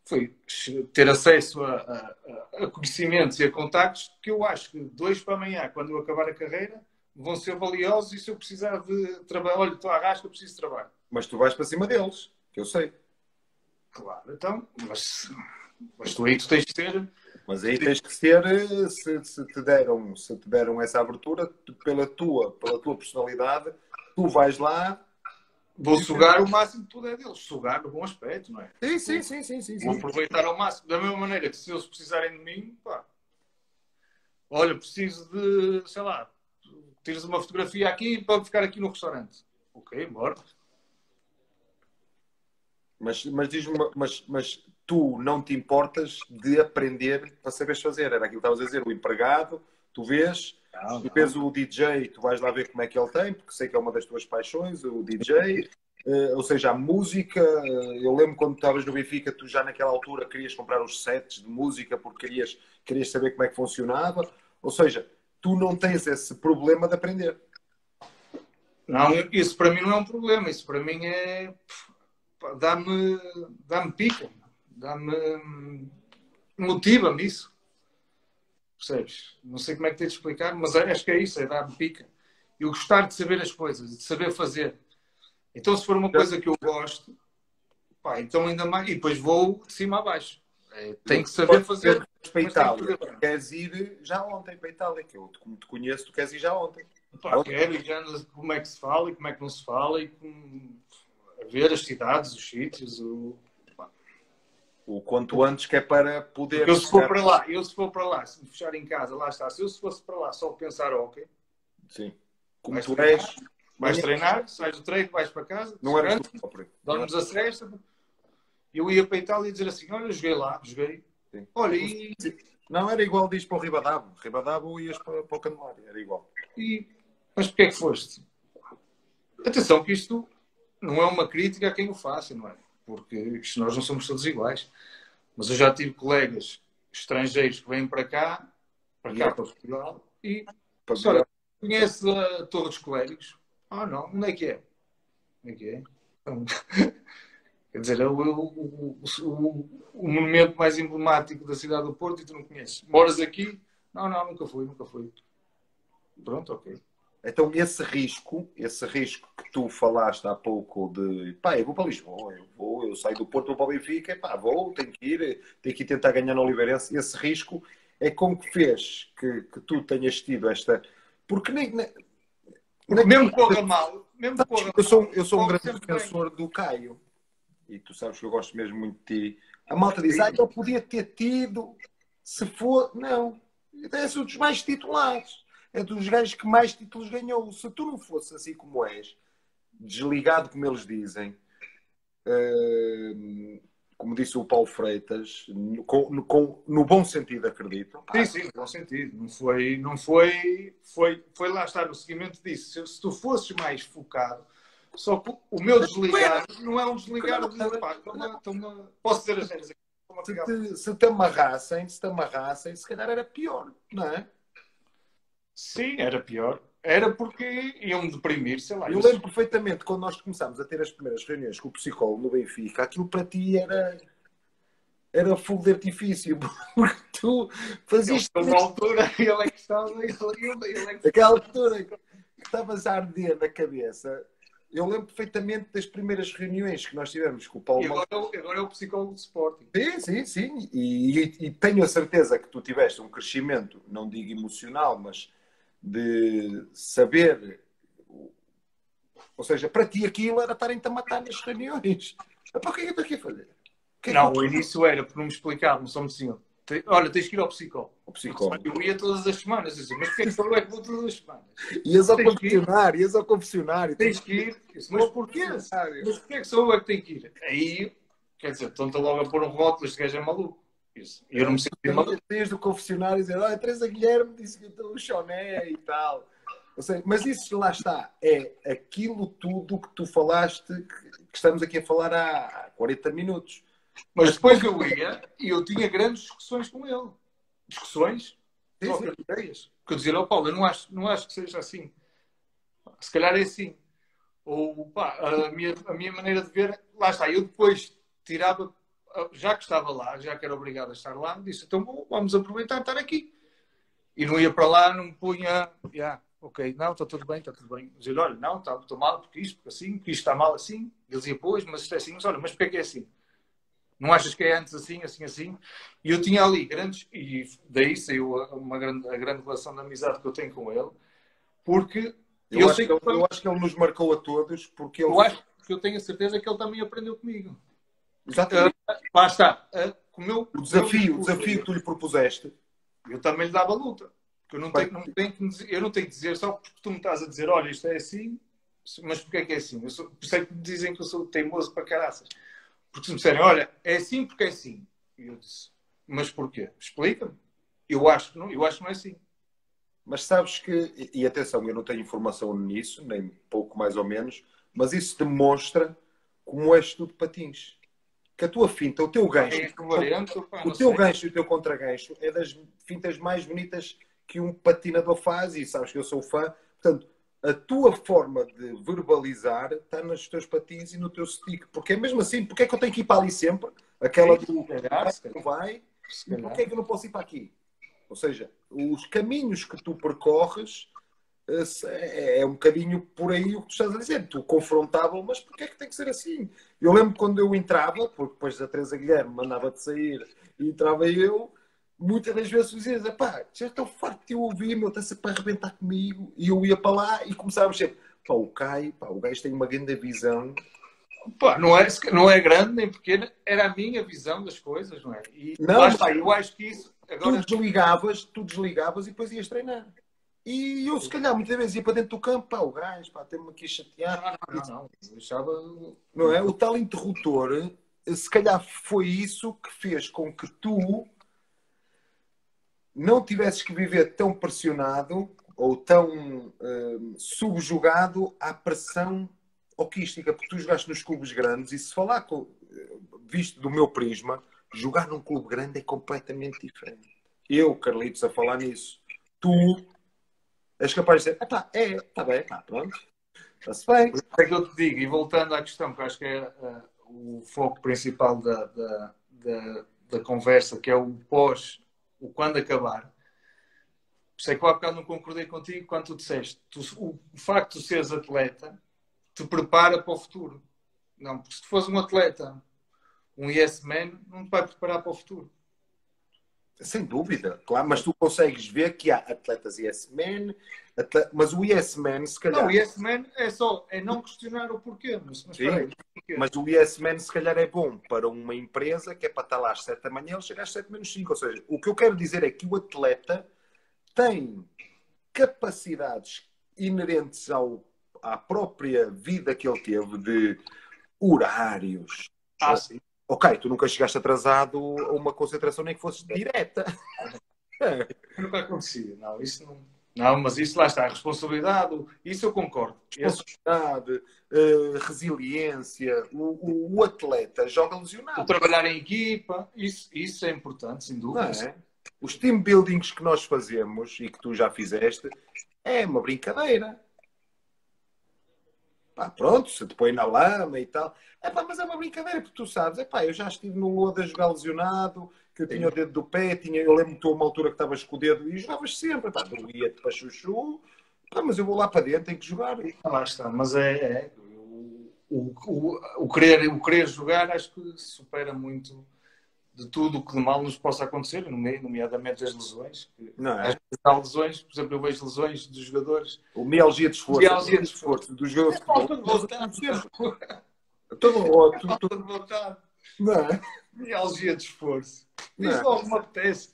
Foi ter acesso a conhecimentos e a contactos que eu acho que 2 para amanhã, quando eu acabar a carreira, vão ser valiosos e se eu precisar de trabalho, olha, estou à rasca, eu preciso de trabalho. Mas tu vais para cima deles, que eu sei. Claro, então, mas tu aí tu tens de ter... Mas aí tens que ser, se te deram essa abertura, pela tua personalidade, tu vais lá. Vou sugar o máximo que puder deles. Sugar no bom aspecto, não é? Sim. Vou aproveitar ao máximo. Da mesma maneira que se eles precisarem de mim, olha, preciso de, sei lá, tires uma fotografia aqui para ficar aqui no restaurante. Ok, bora. Mas diz-me, mas tu não te importas de aprender para saberes fazer. Era aquilo que estavas a dizer, o empregado, tu vês o DJ, tu vais lá ver como é que ele tem, porque sei que é uma das tuas paixões, o DJ. Ou seja, a música, eu lembro quando estavas no Benfica, tu já naquela altura querias comprar os sets de música porque querias saber como é que funcionava. Ou seja, tu não tens esse problema de aprender. Não, isso para mim não é um problema. Isso para mim é... Dá-me pica. Motiva-me isso. Percebes? Não sei como é que tenho de explicar, mas acho que é isso, é dar-me pica. Eu gostar de saber as coisas, de saber fazer. Então, se for uma coisa que eu gosto, então ainda mais. E depois vou de cima a baixo. Tenho que saber fazer. Para a Itália, tu queres ir já ontem para a Itália, que eu, como te conheço, tu queres ir já ontem. Pá, quero e já como é que se fala e como é que não se fala e a ver as cidades, os sítios. O quanto antes, que é para poder... Eu se for para lá, se me fechar em casa, lá está. Se eu fosse para lá só pensar, ok, Sim. Como vais tu treinar, és... vais treinar, sais do treino, vais para casa, Não eras tu próprio. dormes a sesta. Eu ia para a Itália e dizer assim, olha, joguei lá, joguei. Sim. Olha, e Não, era igual, diz para o Ribadavo. Ribadavo ias para o Candelário, era igual. mas porquê é que foste? Atenção que isto não é uma crítica a quem o faça, não é? Porque nós não somos todos iguais. Mas eu já tive colegas estrangeiros que vêm para cá, para Portugal, e olha, conhece a Torre dos Clérigos? Ah, não, onde é que é? Onde é que é? Então, quer dizer, é o monumento mais emblemático da cidade do Porto e tu não conheces. Moras aqui? Não, nunca fui, nunca fui. Pronto, ok. Então, esse risco que tu falaste há pouco de pá, eu vou para Lisboa, eu saio do Porto, vou para o Benfica, pá, tenho que ir tentar ganhar no Oliveirense. Esse risco é como que fez que tu tenhas tido esta. Porque mesmo que corra mal, eu sou um grande defensor do Caio, e tu sabes que eu gosto mesmo muito de ti. A malta diz, ele podia ter tido, se for. Não, é um dos mais titulares. É dos gajos que mais títulos ganhou. Se tu não fosse assim como és, desligado como eles dizem, como disse o Paulo Freitas, no bom sentido, acredito. Sim, no bom sentido. Foi lá estar no seguimento disso. Se tu fosses mais focado, só que o meu desligar não é um desligar de pá, posso dizer as vezes aqui. Se te amarrassem, se calhar era pior, não é? Sim, era pior. Era porque iam-me deprimir, sei lá. Eu lembro perfeitamente quando nós começámos a ter as primeiras reuniões com o psicólogo no Benfica, aquilo para ti era fogo de artifício, porque tu fazias. Uma altura, ele é que estava. Aquela altura que estavas a arder na cabeça. Eu lembro perfeitamente das primeiras reuniões que nós tivemos com o Paulo. E agora é o psicólogo de Sporting. Sim. E tenho a certeza que tu tiveste um crescimento, não digo emocional, mas de saber. Ou seja, para ti aquilo era estarem-te a matar nas reuniões. Para o que é que eu estou aqui a fazer? O início era porque não me explicavam, só me diziam: olha, tens que ir ao psicólogo. Eu ia todas as semanas, assim, mas porquê é que eu vou todas as semanas? Ias ao confessionário. Tens que ir. Mas porquê? Mas porquê é que sou eu que tenho que ir? Aí, quer dizer, estão-te logo a pôr um rótulo, este gajo é maluco. Isso. Eu não me senti maluco. Desde o confessionário dizer, olha, Teresa Guilherme disse que eu estou no choné e tal. Ou seja, mas isso lá está, é aquilo tudo que tu falaste, que estamos aqui a falar há 40 minutos. Mas depois eu ia e eu tinha grandes discussões com ele. Discussões, troca de ideias. Que eu dizia, Paulo, eu não acho que seja assim. Se calhar é assim. Ou, pá, a minha maneira de ver, lá está. Eu depois tirava, já que estava lá, já que era obrigado a estar lá, disse, então vamos aproveitar estar aqui. E não ia para lá, não me punha, ok, não, está tudo bem. Dizia, olha, não, estou mal porque isto porque isto está mal assim. Ele dizia, pois, mas isto é assim. Mas olha, mas porquê é que é assim? Não achas que é antes assim? E eu tinha ali grandes... E daí saiu a grande relação de amizade que eu tenho com ele. Porque... Eu acho que ele nos marcou a todos porque ele... Eu tenho a certeza que ele também aprendeu comigo. Exatamente. Lá está. O desafio que tu lhe propuseste. Eu também lhe dava luta. Eu não tenho que dizer só porque tu me estás a dizer, olha, isto é assim, mas porquê é que é assim? Por isso é que me dizem que eu sou teimoso para caraças. Porque se me disserem, olha, é assim porque é assim. E eu disse, mas porquê? Explica-me. Eu acho que não é assim. Mas sabes que, e atenção, eu não tenho informação nisso, nem pouco mais ou menos, mas isso demonstra como és tu de patins. Que a tua finta, o teu gancho, o teu gancho e o teu contragancho é das fintas mais bonitas que um patinador faz, e sabes que eu sou fã. Portanto, a tua forma de verbalizar está nos teus patins e no teu stick. Porque é mesmo assim, porque é que eu tenho que ir para ali sempre? Aquela do não vai, e porque é que eu não posso ir para aqui? Ou seja, os caminhos que tu percorres é um bocadinho por aí o que tu estás a dizer. Tu confrontável, mas porquê é que tem que ser assim? Eu lembro quando eu entrava, porque depois a Teresa Guilherme mandava-te sair e entrava eu, muitas das vezes tu dizias, pá, já estou farto de te ouvir, meu, está-se para arrebentar comigo. E eu ia para lá e começávamos sempre, pá, o Caio, pá, o gajo tem uma grande visão. Pá, não é grande nem pequena, era a minha visão das coisas, não é? E Não, lá está, eu acho que isso agora. tu desligavas e depois ias treinar. E eu, se calhar, muitas vezes ia para dentro do campo, pá, o gajo, pá, tem-me aqui a chatear. Não. Eu deixava. Não é? O tal interruptor, se calhar foi isso que fez com que tu não tivesses que viver tão pressionado ou tão subjugado à pressão hoquística, porque tu jogaste nos clubes grandes e se falar, visto do meu prisma, jogar num clube grande é completamente diferente. Eu, Carlitos, a falar nisso, tu és capaz de dizer, está bem, pronto, está-se bem. É que eu te digo, e voltando à questão, que eu acho que é o foco principal da conversa, que é o pós, o quando acabar. Sei que eu há bocado não concordei contigo quando tu disseste, o facto de seres atleta te prepara para o futuro. Não, porque se tu fores um atleta, um yes man, não te vai preparar para o futuro. Sem dúvida, claro, mas tu consegues ver que há atletas yes men, mas o yes man, se calhar. Não, o yes man é não questionar o porquê. Mas Sim, mas o yes man, se calhar, é bom para uma empresa que é para estar lá às 7 da manhã, ele chega às 7 menos 5. Ou seja, o que eu quero dizer é que o atleta tem capacidades inerentes à própria vida que ele teve de horários. Sim. Ok, tu nunca chegaste atrasado a uma concentração nem que fosse direta. Nunca acontecia. Não, isso não. Não, mas isso lá está, a responsabilidade, isso eu concordo. Responsabilidade, resiliência, o atleta joga lesionado. O trabalhar em equipa, isso é importante, sem dúvida. Não é? Os team buildings que nós fazemos e que tu já fizeste é uma brincadeira. Pá, pronto, se te põe na lama e tal. Mas é uma brincadeira, porque tu sabes, eu já estive no Lodo a jogar lesionado, que eu tinha o dedo do pé, eu lembro que tu a uma altura que estavas com o dedo e jogavas sempre, doía-te para chuchu, mas eu vou lá para dentro, tenho que jogar. Lá está, mas o querer jogar acho que supera muito de tudo o que de mal nos possa acontecer, nomeadamente as lesões. Não é? Às vezes há lesões, por exemplo, eu vejo lesões dos jogadores. O mialgia de esforço. Mialgia de esforço. Dos jogadores. Falta de vontade. Todo roto. Falta de vontade. Não é? Mialgia de esforço. Isso logo me apetece.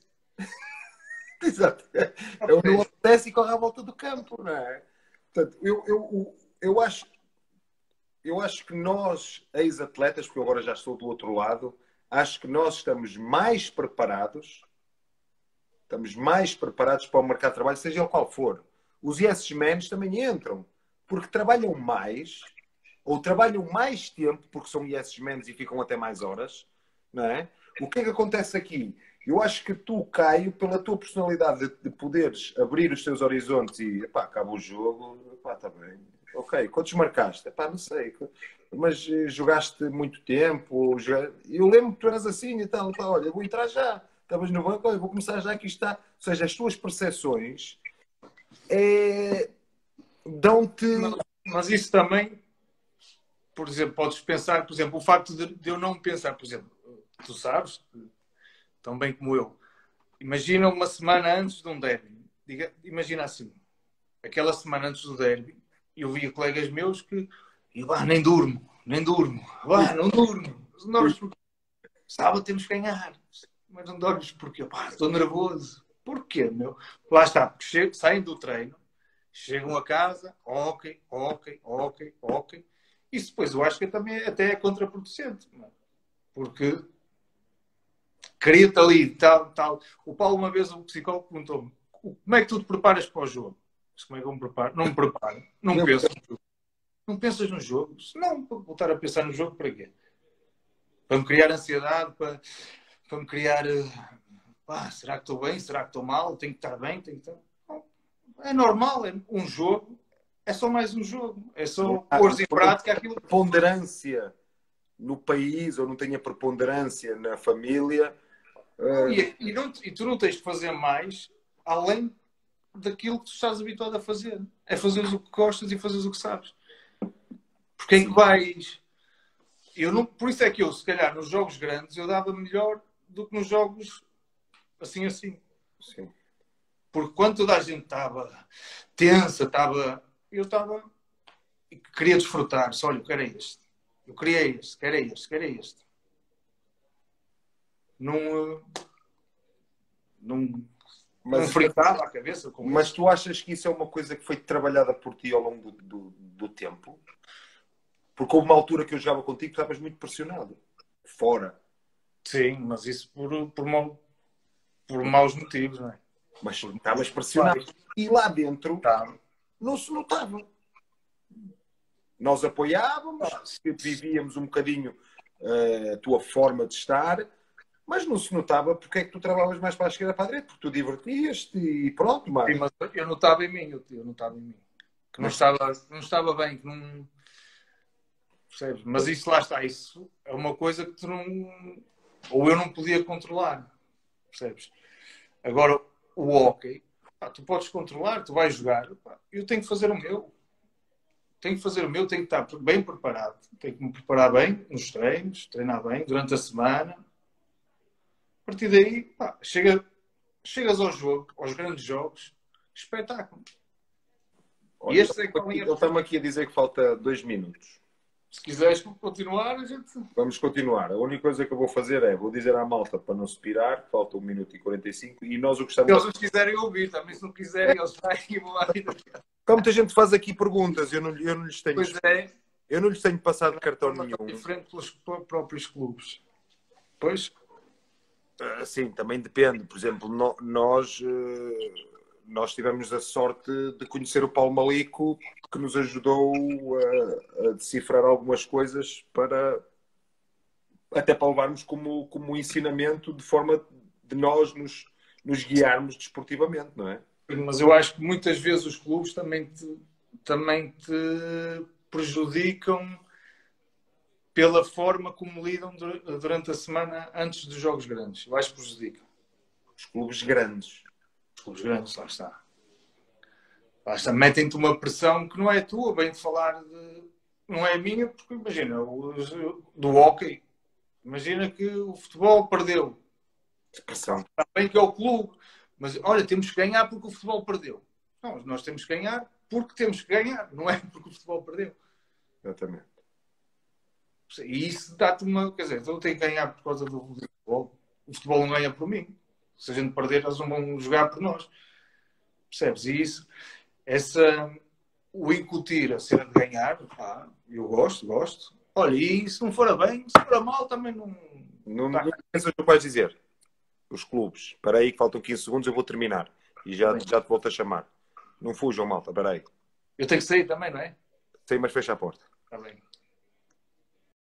Exato. É o não apetece e corre à volta do campo, não é? Portanto, eu acho que nós, ex-atletas, porque eu agora já estou do outro lado, acho que nós estamos mais preparados para o mercado de trabalho, seja ele qual for. Os yes men também entram, porque trabalham mais, ou trabalham mais tempo, porque são yes men e ficam até mais horas, não é? O que é que acontece aqui? Eu acho que tu, Caio, pela tua personalidade de poderes abrir os teus horizontes e, acaba o jogo, está bem. Ok, quantos marcaste? Não sei. Mas jogaste muito tempo? Eu lembro que tu eras assim e tal. Olha, vou entrar já. Estavas no banco, olha, vou começar já, aqui está. Ou seja, as tuas percepções dão-te... Mas isso também, por exemplo, podes pensar, por exemplo, o facto de eu não pensar, por exemplo, tu sabes, tão bem como eu, imagina uma semana antes de um derby. Imagina assim, aquela semana antes do derby, eu via colegas meus que nem durmo, não durmo. Porque sábado temos que ganhar. Mas não dormes porquê? Estou nervoso. Porquê, meu? Lá está, porque saem do treino, chegam a casa, ok. Isso depois eu acho que também até é contraproducente. Porque queria-te ali, tal. O Paulo, uma vez, o psicólogo, perguntou-me como é que tu te preparas para o jogo? Como é que eu me preparo? Não me preparo. Não penso no jogo. Não pensas no jogo? Se não, voltar a pensar no jogo para quê? Para me criar ansiedade, para me criar... será que estou bem? Será que estou mal? Tenho que estar bem? Não, é normal. Um jogo é só mais um jogo. É só pôr em prática aquilo. Preponderância no país ou não tenha preponderância na família. E tu não tens de fazer mais além daquilo que tu estás habituado a fazer. É fazeres o que gostas e fazeres o que sabes. Porque em que vais... Por isso é que eu, se calhar, nos jogos grandes, eu dava melhor do que nos jogos assim, assim. Sim. Porque quando toda a gente estava tensa, eu estava e queria desfrutar. Só, olha, eu quero é este. Eu queria este, quero é este, quero é este. Não, não, não Mas, fritava a cabeça com mas isso. tu achas que isso é uma coisa que foi trabalhada por ti ao longo do tempo? Porque houve uma altura que eu jogava contigo que estavas muito pressionado. Fora. Sim, mas isso por maus motivos, não é? Mas Por estavas motivos pressionado. pessoais. E lá dentro Tá. não se notava. Nós apoiávamos, Ah, vivíamos um bocadinho a tua forma de estar, mas não se notava porque é que tu travavas mais para a esquerda para a direita, porque tu divertias-te e pronto, sim, mas... mas eu não estava em mim, eu não estava em mim. Que mas não estava bem, que não. Percebes? Mas isso lá está, isso é uma coisa que tu não. Ou eu não podia controlar. Percebes? Agora, o hóquei, pá, tu podes controlar, tu vais jogar, pá, eu tenho que fazer o meu. Tenho que fazer o meu, tenho que estar bem preparado. Tenho que me preparar bem nos treinos, treinar bem durante a semana. A partir daí, pá, chegas ao jogo, aos grandes jogos, espetáculo. E olha, este é que valem a ele está-me pena. aqui a dizer que falta 2 minutos. Se quiseres continuar, a gente. Vamos continuar. A única coisa que eu vou fazer é, vou dizer à malta para não se pirar, que falta 1 minuto e 45, e nós o que Se estamos eles a... nos quiserem ouvir, também se não quiserem, eles vêm e vão à vida. Como muita gente faz aqui perguntas, eu não lhes tenho, Pois é, eu não lhes tenho passado de cartão forma nenhum. tão diferente pelos próprios clubes. Pois, Sim, também depende. Por exemplo, nós tivemos a sorte de conhecer o Paulo Malico, que nos ajudou a decifrar algumas coisas até para levarmos como ensinamento de forma de nós nos guiarmos desportivamente, não é? mas eu acho que muitas vezes os clubes também te prejudicam pela forma como lidam durante a semana antes dos jogos grandes. Eu acho que prejudicam. Os clubes grandes. Os clubes grandes, lá está. Lá está, metem-te uma pressão que não é tua, bem de falar de. Não é minha, porque imagina, do hóquei. Imagina que o futebol perdeu. Pressão. Está bem que é o clube, mas olha, temos que ganhar porque o futebol perdeu. Não, nós temos que ganhar porque temos que ganhar, não é porque o futebol perdeu. Exatamente. E isso dá-te uma. Quer dizer, eu tenho que ganhar por causa do futebol. O futebol não ganha por mim. Se a gente perder, eles não vão jogar por nós. Percebes? E isso, o incutir a cena de ganhar, pá, eu gosto. Olha, e se não for bem, se for mal, também não. Não Tá. pensas no que vais dizer. Os clubes. Espera aí que faltam 15 segundos, eu vou terminar. E já te volto a chamar. Não fujam, malta. Espera aí. Eu tenho que sair também, não é? Sei, mas fecha a porta. Está bem.